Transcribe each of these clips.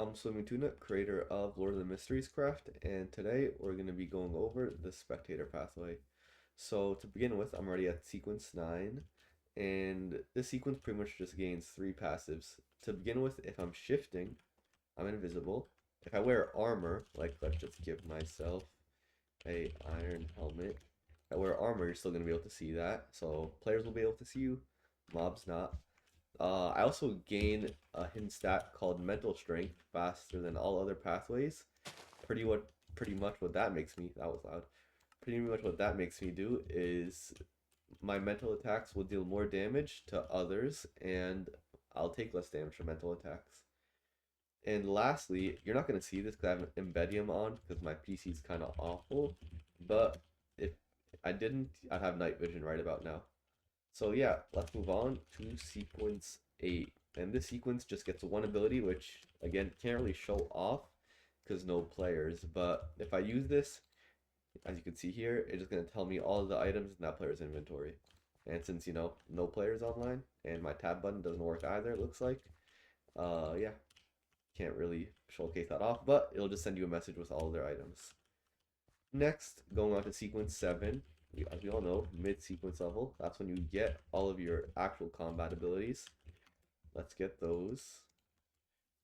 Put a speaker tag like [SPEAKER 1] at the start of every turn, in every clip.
[SPEAKER 1] I'm Swimming Tuna, creator of Lord of the Mysteries Craft, and today we're going to be going over the Spectator pathway. So to begin with, I'm already at sequence 9, and this sequence pretty much just gains 3 passives. To begin with, if I'm shifting, I'm invisible. If I wear armor, like let's just give myself a iron helmet. If I wear armor, you're still going to be able to see that, so players will be able to see you, mobs not. I also gain a hidden stat called mental strength faster than all other pathways. Pretty much what that makes me, that was loud. Pretty much what that makes me do is my mental attacks will deal more damage to others and I'll take less damage from mental attacks. And lastly, you're not going to see this because I have an Embedium on because my PC is kind of awful. But if I didn't, I'd have night vision right about now. So yeah, let's move on to sequence 8. And this sequence just gets one ability, which again can't really show off because no players. But if I use this, as you can see here, it's just going to tell me all of the items in that player's inventory. And since, you know, no players online and my tab button doesn't work either, it looks like, yeah, can't really showcase that off, but it'll just send you a message with all of their items. Next, going on to sequence 7, as we all know, mid-sequence level, that's when you get all of your actual combat abilities. Let's get those.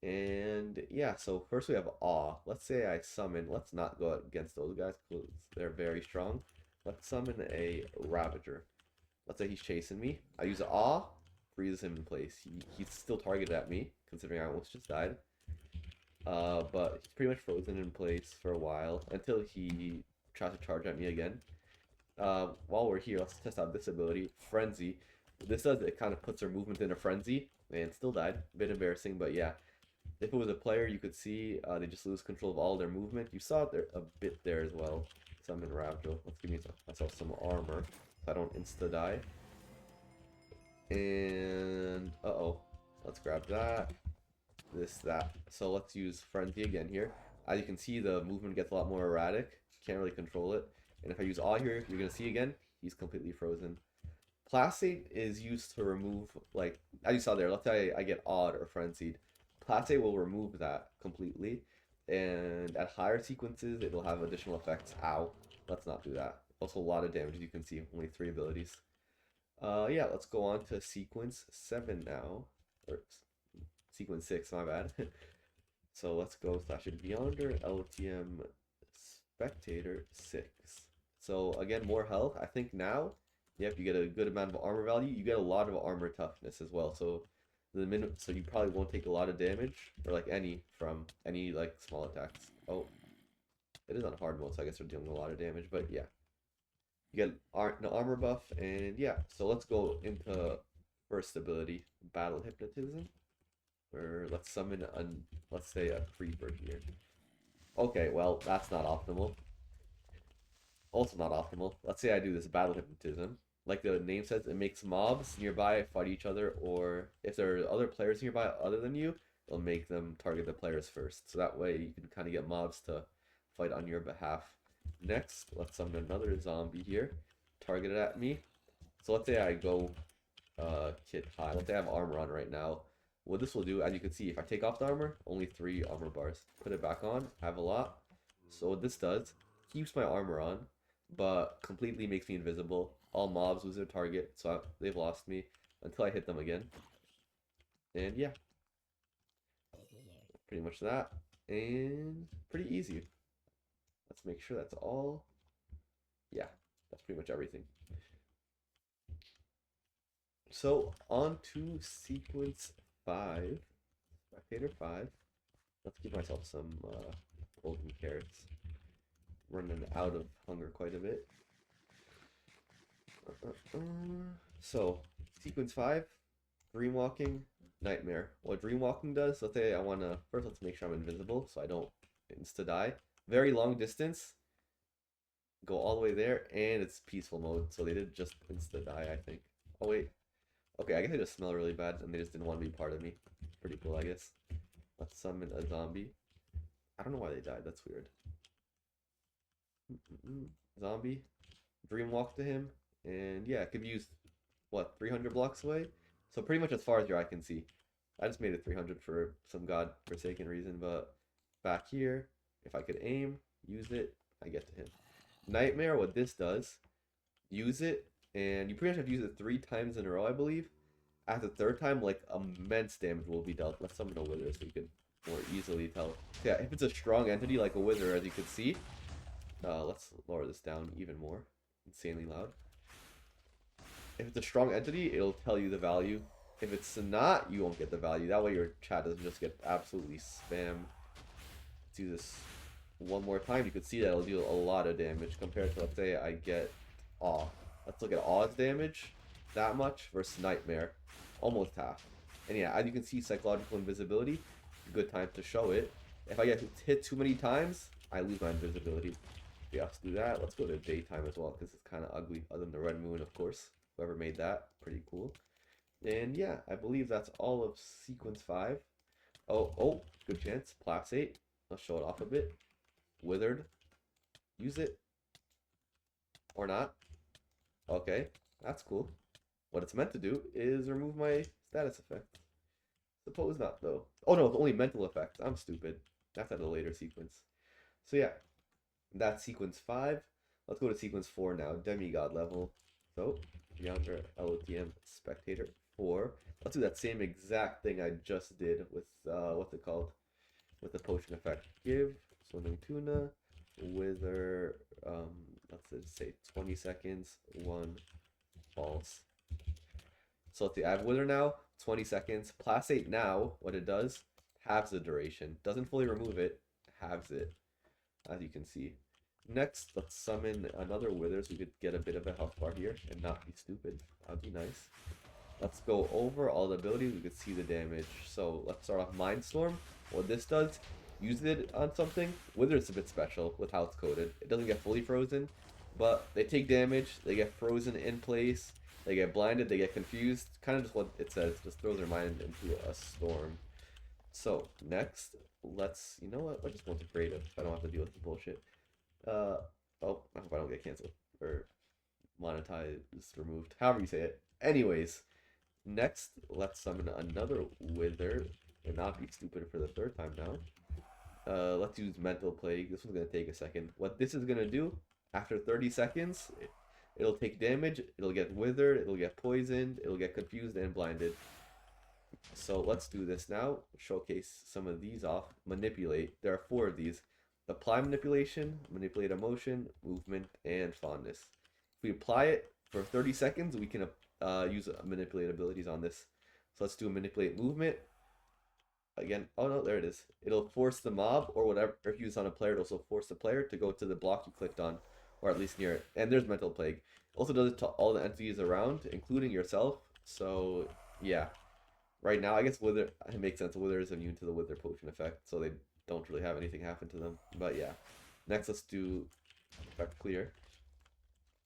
[SPEAKER 1] And yeah, so first we have Awe. Let's say I summon, let's not go against those guys because they're very strong. Let's summon a Ravager. Let's say he's chasing me. I use Awe, freezes him in place. He's still targeted at me, considering I almost just died. But he's pretty much frozen in place for a while until he tries to charge at me again. While we're here, let's test out this ability, Frenzy. What this does, it kind of puts our movement in a frenzy, and still died. A bit embarrassing, but yeah. If it was a player, you could see they just lose control of all their movement. You saw it there a bit there as well. Summon Ravjo. Let's give myself some armor so I don't insta-die. And, uh-oh. Let's grab that. That. So let's use Frenzy again here. As you can see, the movement gets a lot more erratic. Can't really control it. And if I use Awe here, you're going to see again, he's completely frozen. Plastic is used to remove, like, as you saw there, let's say I get Awed or Frenzied. Plastic will remove that completely. And at higher sequences, it'll have additional effects. Ow. Let's not do that. Also a lot of damage, as you can see. Only 3 abilities. Yeah, let's go on to sequence 7 now. Or sequence 6, my bad. So let's go /Beyonder LOTM Spectator 6. So again, more health. I think now, yep, you get a good amount of armor value. You get a lot of armor toughness as well. So so you probably won't take a lot of damage or like any from any like small attacks. Oh, it is on hard mode, so I guess we're dealing a lot of damage. But yeah, you get an armor buff, and yeah. So let's go into first ability, Battle Hypnotism. Or let's summon let's say a creeper here. Okay, well, that's not optimal. Also not optimal. Let's say I do this battle hypnotism. Like the name says, it makes mobs nearby fight each other, or if there are other players nearby other than you, it'll make them target the players first. So that way you can kind of get mobs to fight on your behalf. Next, let's summon another zombie here, targeted at me. So let's say I go kit high. Let's say I have armor on right now. What this will do, as you can see, if I take off the armor, only 3 armor bars. Put it back on, I have a lot. So what this does, keeps my armor on, but completely makes me invisible. All mobs lose their target, so they've lost me until I hit them again. And yeah, pretty much that. And pretty easy. Let's make sure that's all. Yeah, that's pretty much everything. So on to sequence 5, Spectator 5. Let's give myself some golden carrots. Running out of hunger quite a bit. So, sequence 5, Dreamwalking, Nightmare. What Dreamwalking does, let's say I want to, first let's make sure I'm invisible so I don't insta-die. Very long distance, go all the way there, and it's peaceful mode, so they did just insta-die, I think. Oh wait, okay, I guess they just smell really bad and they just didn't want to be part of me. Pretty cool, I guess. Let's summon a zombie. I don't know why they died, that's weird. Zombie, Dreamwalk to him, and yeah, it could be used, what, 300 blocks away? So pretty much as far as your eye can see. I just made it 300 for some godforsaken reason, but back here, if I could aim, use it, I get to him. Nightmare, what this does, use it, and you pretty much have to use it 3 times in a row, I believe. At the third time, like, immense damage will be dealt. Let's summon a wither so you can more easily tell. So yeah, if it's a strong entity like a wither, as you can see, let's lower this down even more. Insanely loud. If it's a strong entity, it'll tell you the value. If it's not, you won't get the value. That way your chat doesn't just get absolutely spammed. Do this one more time. You can see that it'll deal a lot of damage compared to, let's say, I get Awe. Let's look at Awe's damage. That much versus Nightmare. Almost half. And yeah, as you can see, Psychological Invisibility, good time to show it. If I get hit too many times, I lose my invisibility. Yeah, let's do that. Let's go to daytime as well, because it's kind of ugly, other than the red moon, of course. Whoever made that, pretty cool. And yeah, I believe that's all of sequence 5. Oh, good chance. Plasate. Let's show it off a bit. Withered. Use it. Or not. Okay, that's cool. What it's meant to do is remove my status effect. Suppose not, though. Oh no, it's only mental effects. I'm stupid. That's at a later sequence. So yeah, that's sequence 5. Let's go to sequence 4 now. Demigod level. So, Yonder LOTM Spectator 4. Let's do that same exact thing I just did with, what's it called? With the potion effect. Give, Swimming Tuna, Wither, let's say 20 seconds, 1 false. So let's see, I have Wither now, 20 seconds. Plasate now, what it does, halves the duration. Doesn't fully remove it, halves it, as you can see. Next, let's summon another Wither so we could get a bit of a health bar here and not be stupid. That would be nice. Let's go over all the abilities. We could see the damage. So let's start off Mindstorm. What this does, use it on something. Wither is a bit special with how it's coded. It doesn't get fully frozen, but they take damage. They get frozen in place. They get blinded. They get confused. Kind of just what it says. Just throws their mind into a storm. So next, let's, you know what? Let's just go into creative. I don't have to deal with this bullshit. Oh, I hope I don't get canceled or monetized, removed. However you say it. Anyways, next, let's summon another Wither and not be stupid for the 3rd time now. Let's use Mental Plague. This one's gonna take a second. What this is gonna do, after 30 seconds, it'll take damage, it'll get withered, it'll get poisoned, it'll get confused and blinded. So let's do this now. Showcase some of these off. Manipulate. There are 4 of these. Apply manipulation, manipulate emotion, movement, and fondness. If we apply it for 30 seconds, we can use manipulate abilities on this. So let's do a manipulate movement. Again, oh no, there it is. It'll force the mob or whatever. If you use on a player, it'll also force the player to go to the block you clicked on, or at least near it. And there's Mental Plague. Also does it to all the entities around, including yourself. So yeah, right now I guess Wither, it makes sense. Wither is immune to the Wither potion effect, so they don't really have anything happen to them. But yeah, next let's do effect clear.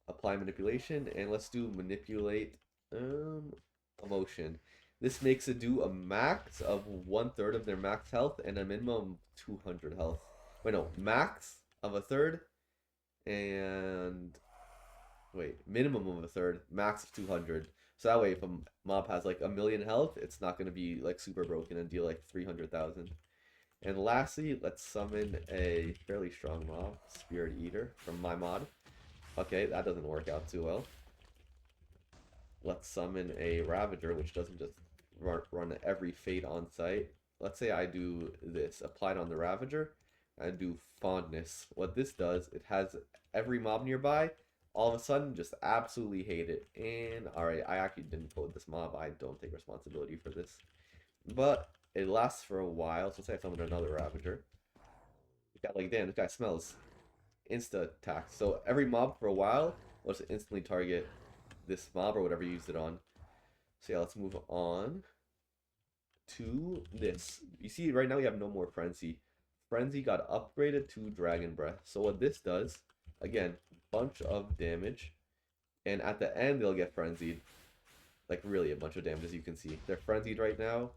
[SPEAKER 1] Apply manipulation, and let's do manipulate emotion. This makes it do a max of 1/3 of their max health and a minimum of 200 health. Wait, no, max of 1/3 and minimum of 1/3, max of 200. So that way, if a mob has like 1,000,000 health, it's not going to be like super broken and deal like 300,000. And lastly, let's summon a fairly strong mob, Spirit Eater, from my mod. Okay, that doesn't work out too well. Let's summon a Ravager, which doesn't just run every fate on site. Let's say I do this, applied on the Ravager, and do Fondness. What this does, it has every mob nearby, all of a sudden, just absolutely hate it. And, alright, I actually didn't code this mob, I don't take responsibility for this. But it lasts for a while, so let's say I summon another Ravager. You got like, damn, this guy smells. Insta attack. So every mob for a while will just instantly target this mob or whatever you used it on. So yeah, let's move on to this. You see, right now we have no more Frenzy. Frenzy got upgraded to Dragon Breath. So what this does, again, bunch of damage. And at the end, they'll get Frenzied. Like, really a bunch of damage, as you can see. They're Frenzied right now.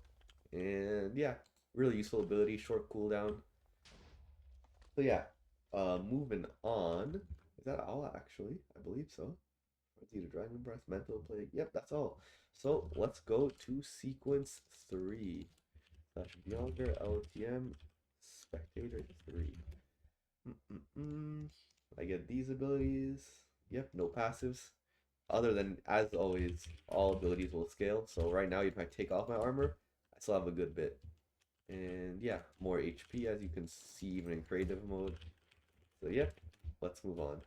[SPEAKER 1] And yeah, really useful ability, short cooldown. So yeah, moving on. Is that all, actually? I believe so. Frenzy, Dragon Breath, Mental Plague. Yep, that's all. So let's go to sequence 3. That should be longer. LOTM Spectator 3. I get these abilities. Yep, no passives. Other than, as always, all abilities will scale. So right now, if I take off my armor, I still have a good bit. And yeah, more HP as you can see even in creative mode. So yeah, let's move on.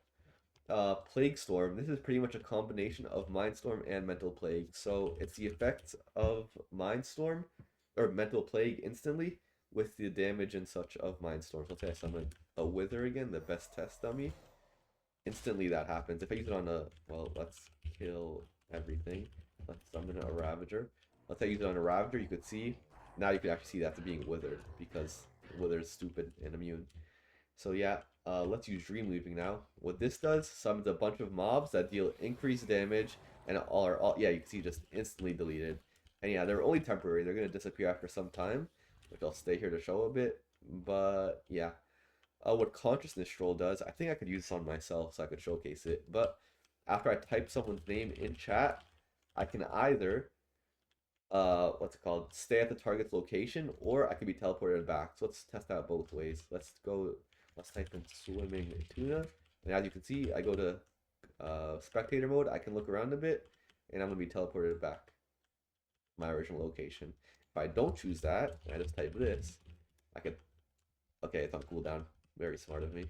[SPEAKER 1] Plague Storm. This is pretty much a combination of Mind Storm and Mental Plague. So it's the effects of Mind Storm or Mental Plague instantly with the damage and such of Mind Storm. So let's say I summon a Wither again, the best test dummy. Instantly that happens. If I use it on a, well, let's kill everything. Let's summon a Ravager. Let's say I use it on a Ravager, you could see, now you can actually see that's being withered because Wither is stupid and immune. So yeah, let's use Dream Leaping now. What this does, summons a bunch of mobs that deal increased damage and all yeah, you can see just instantly deleted. And yeah, they're only temporary. They're gonna disappear after some time, which I'll stay here to show a bit. But yeah, what Consciousness Stroll does, I think I could use this on myself so I could showcase it. But after I type someone's name in chat, I can either what's it called, stay at the target's location, or I could be teleported back. So let's test that both ways. Let's type in swimming tuna, and as you can see, I go to spectator mode. I can look around a bit, and I'm gonna be teleported back to my original location. If I don't choose that, and I just type this, I could, okay, it's on cooldown. Very smart of me.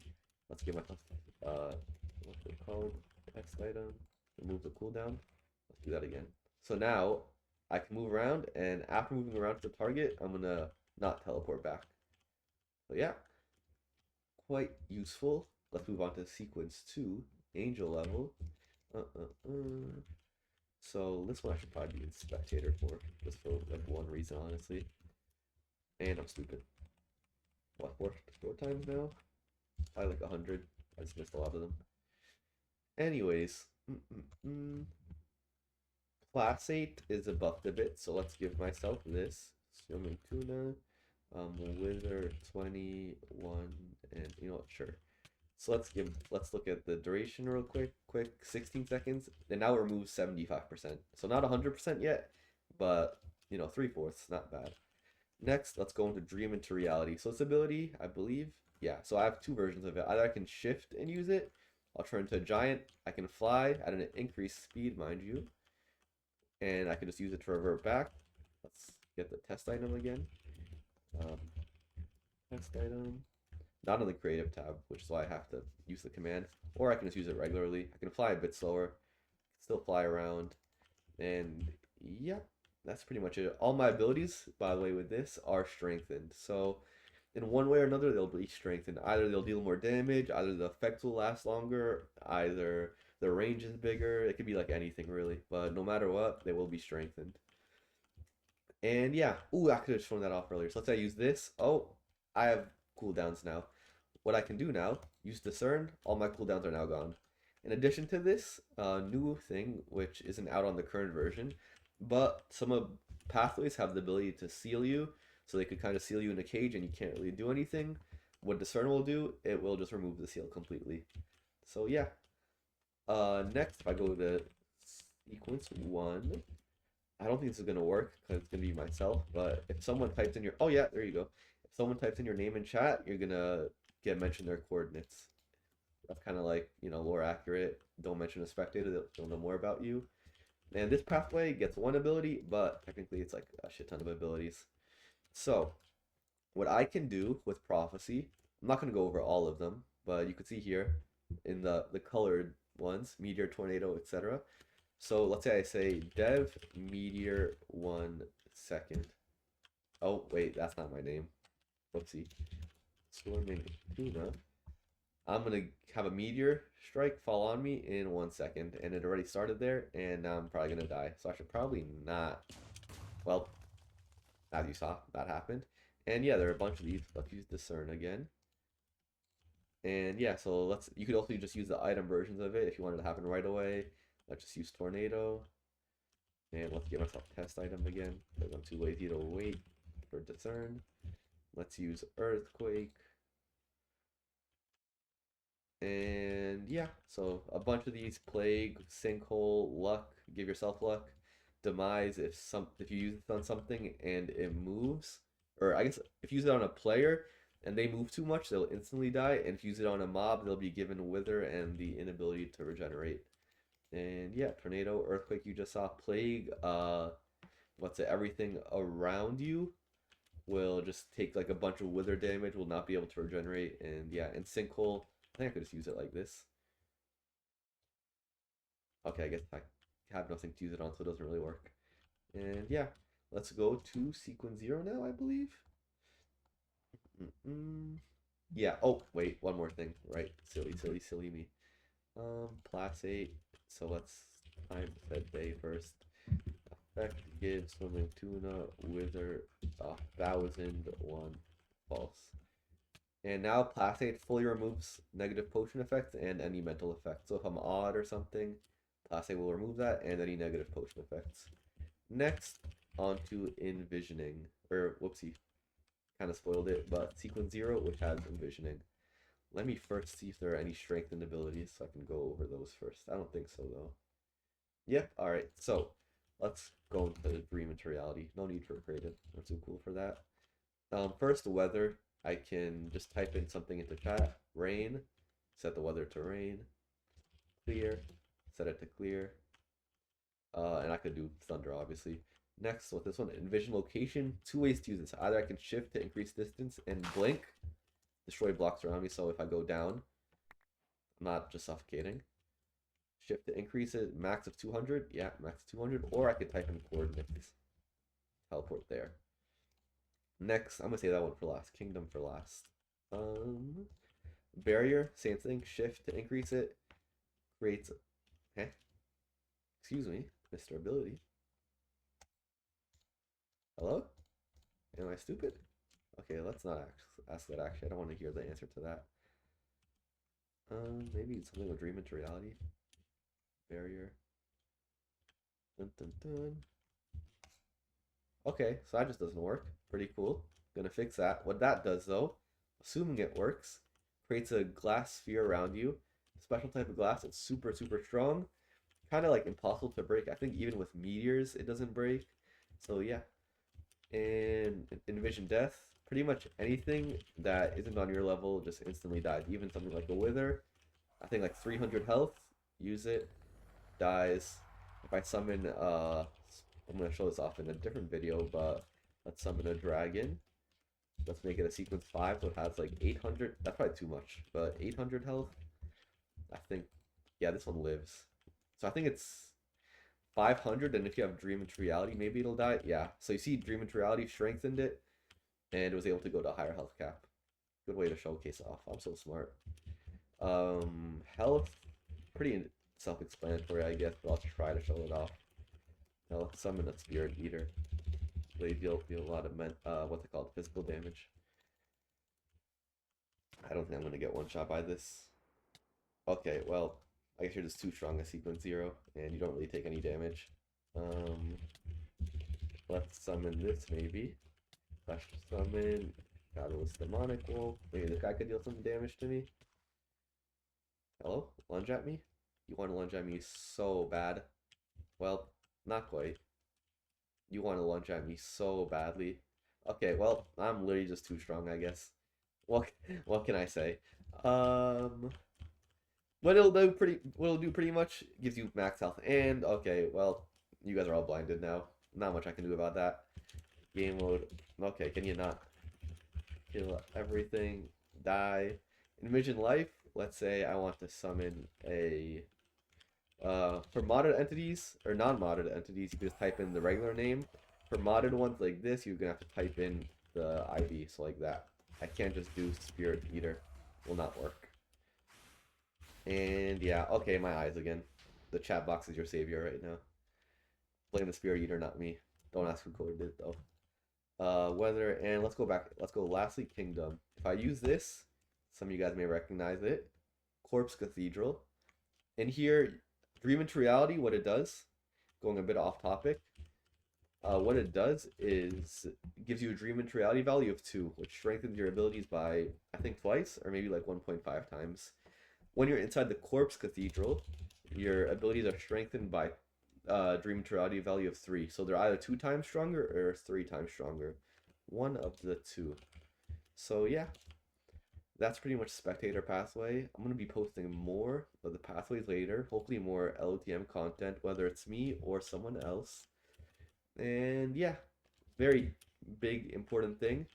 [SPEAKER 1] Let's give myself what's it called, text item, remove the cooldown. Let's do that again. So now I can move around, and after moving around to the target, I'm gonna not teleport back. So yeah, quite useful. Let's move on to sequence 2, angel level. So this one I should probably be in spectator for, just for like one reason, honestly. And I'm stupid. What, four times now? Probably like 100. I just missed a lot of them. Anyways, Class 8 is a buffed a bit, so let's give myself this. Swimming tuna, wither 21, and you know what, sure. So let's look at the duration real quick, 16 seconds, and now it removes 75%. So not 100% yet, but you know, 3/4, not bad. Next, let's go into dream into reality. So this ability, I believe, yeah, so I have two versions of it. Either I can shift and use it, I'll turn into a giant, I can fly at an increased speed, mind you, and I can just use it to revert back. Let's get the test item again. Test item. Not on the creative tab, which is why I have to use the command. Or I can just use it regularly. I can fly a bit slower, still fly around. And yeah, that's pretty much it. All my abilities, by the way, with this are strengthened. So in one way or another, they'll be strengthened. Either they'll deal more damage, either the effects will last longer, either the range is bigger. It could be like anything really, but no matter what, they will be strengthened. And yeah, ooh, I could have shown that off earlier. So let's say I use this. Oh, I have cooldowns now. What I can do now, use Discern, all my cooldowns are now gone. In addition to this, new thing, which isn't out on the current version, but some of pathways have the ability to seal you, so they could kind of seal you in a cage and you can't really do anything. What Discern will do, it will just remove the seal completely. So yeah. Next, if I go to sequence 1, I don't think this is gonna work because it's gonna be myself. But if someone types in your, oh yeah, there you go. If someone types in your name in chat, you're gonna get mentioned their coordinates. That's kind of like, you know, lore accurate. Don't mention a spectator; they'll know more about you. And this pathway gets one ability, but technically it's like a shit ton of abilities. So what I can do with prophecy, I'm not gonna go over all of them, but you can see here in the colored ones, meteor, tornado, etc. So let's say I say dev meteor 1 second. Oh wait, that's not my name. Whoopsie. Swimming tuna. I'm gonna have a meteor strike fall on me in 1 second, and it already started there, and now I'm probably gonna die. So I should probably not. Well, as you saw, that happened. And yeah, there are a bunch of these. Let's use discern again. And yeah, so you could also just use the item versions of it if you wanted to happen right away. Let's just use tornado. And let's get myself test item again, because I'm too lazy to wait for discern. Let's use earthquake. And yeah, so a bunch of these: plague, sinkhole, luck, give yourself luck, demise if you use it on something and it moves, or I guess if you use it on a player and they move too much, they'll instantly die. And if you use it on a mob, they'll be given wither and the inability to regenerate. And yeah, tornado, earthquake, you just saw. Plague, what's it? Everything around you will just take like a bunch of wither damage, will not be able to regenerate. And yeah, and sinkhole, I think I could just use it like this. Okay, I guess I have nothing to use it on, so it doesn't really work. And yeah, let's go to sequence 0 now, I believe. Yeah, oh, wait, one more thing, right? Silly me. Class 8, so let's time set day first. Effect gives swimming tuna wither 1,001 false. And now Placate fully removes negative potion effects and any mental effects. So if I'm odd or something, Placate will remove that and any negative potion effects. Next, on to Envisioning. Or, whoopsie, kind of spoiled it, but Sequence 0, which has Envisioning. Let me first see if there are any strengthened abilities so I can go over those first. I don't think so, though. Yep, alright, so let's go into Dream into Reality. No need for creative. I'm too cool for that. First, weather. I can just type in something into chat. Rain. Set the weather to rain. Clear. Set it to clear. And I could do thunder, obviously. Next, with this one, envision location. Two ways to use this. Either I can shift to increase distance and blink, destroy blocks around me. So if I go down, I'm not just suffocating. Shift to increase it. Max of 200. Yeah, max of 200. Or I could type in coordinates. Teleport there. Next, I'm gonna say that one for last. Kingdom for last. Barrier, same thing. Shift to increase it. Creates. Okay. Excuse me, Mr. Ability. Hello? Am I stupid? Okay, let's not ask that. Actually, I don't want to hear the answer to that. Maybe it's something with dream into reality. Barrier. Dun dun dun. Okay, so that just doesn't work. Pretty cool. Gonna fix that. What that does, though, assuming it works, creates a glass sphere around you. Special type of glass. It's super, super strong. Kind of like impossible to break. I think even with meteors, it doesn't break. So yeah. And Envision Death. Pretty much anything that isn't on your level just instantly dies. Even something like a Wither. I think like 300 health. Use it. Dies. If I summon, I'm going to show this off in a different video, but let's summon a dragon. Let's make it a sequence 5, so it has like 800. That's probably too much, but 800 health. I think, yeah, this one lives. So I think it's 500, and if you have Dream into Reality, maybe it'll die. Yeah, so you see Dream into Reality strengthened it, and it was able to go to a higher health cap. Good way to showcase off. I'm so smart. Health, pretty self-explanatory, I guess, but I'll try to show it off. Now let's summon a Spirit Eater. They deal a lot of what's it called, physical damage. I don't think I'm gonna get one shot by this. Okay, well, I guess you're just too strong a sequence 0, and you don't really take any damage. Let's summon this maybe. Flash summon. Catalyst Demonic Wolf. Maybe this guy could deal some damage to me. Hello? Lunge at me? You want to lunge at me so bad. Well, not quite. You want to lunge at me so badly. Okay, well, I'm literally just too strong, I guess. What can I say? What it'll do pretty much gives you max health. And okay, well, you guys are all blinded now. Not much I can do about that. Game mode. Okay, can you not kill everything? Die. Envision life. Let's say I want to summon a for modded entities or non-modded entities, you can just type in the regular name. For modded ones like this, you're gonna have to type in the ID, so like that. I can't just do Spirit Eater. Will not work. And yeah, okay, my eyes again. The chat box is your savior right now. Blame the Spirit Eater, not me. Don't ask who coded it though. Weather, and let's go back. Let's go lastly, Kingdom. If I use this, some of you guys may recognize it. Corpse Cathedral. In here, Dream into Reality, what it does, going a bit off topic, what it does is it gives you a Dream into Reality value of 2, which strengthens your abilities by, I think, twice, or maybe like 1.5 times. When you're inside the Corpse Cathedral, your abilities are strengthened by Dream Materiality value of 3. So they're either 2 times stronger or 3 times stronger. One of the two. So yeah, that's pretty much Spectator pathway. I'm going to be posting more of the pathways later. Hopefully more LOTM content, whether it's me or someone else. And yeah, very big important thing.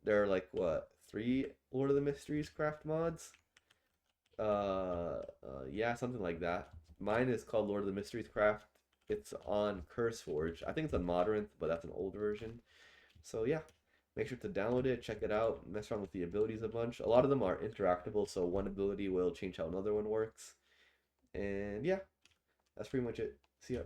[SPEAKER 1] There are like what, 3 Lord of the Mysteries craft mods? Yeah, something like that. Mine is called Lord of the Mysteries Craft. It's on CurseForge. I think it's on Modern, but that's an old version. So yeah, make sure to download it, check it out, mess around with the abilities a bunch. A lot of them are interactable, so one ability will change how another one works. And yeah, that's pretty much it. See ya.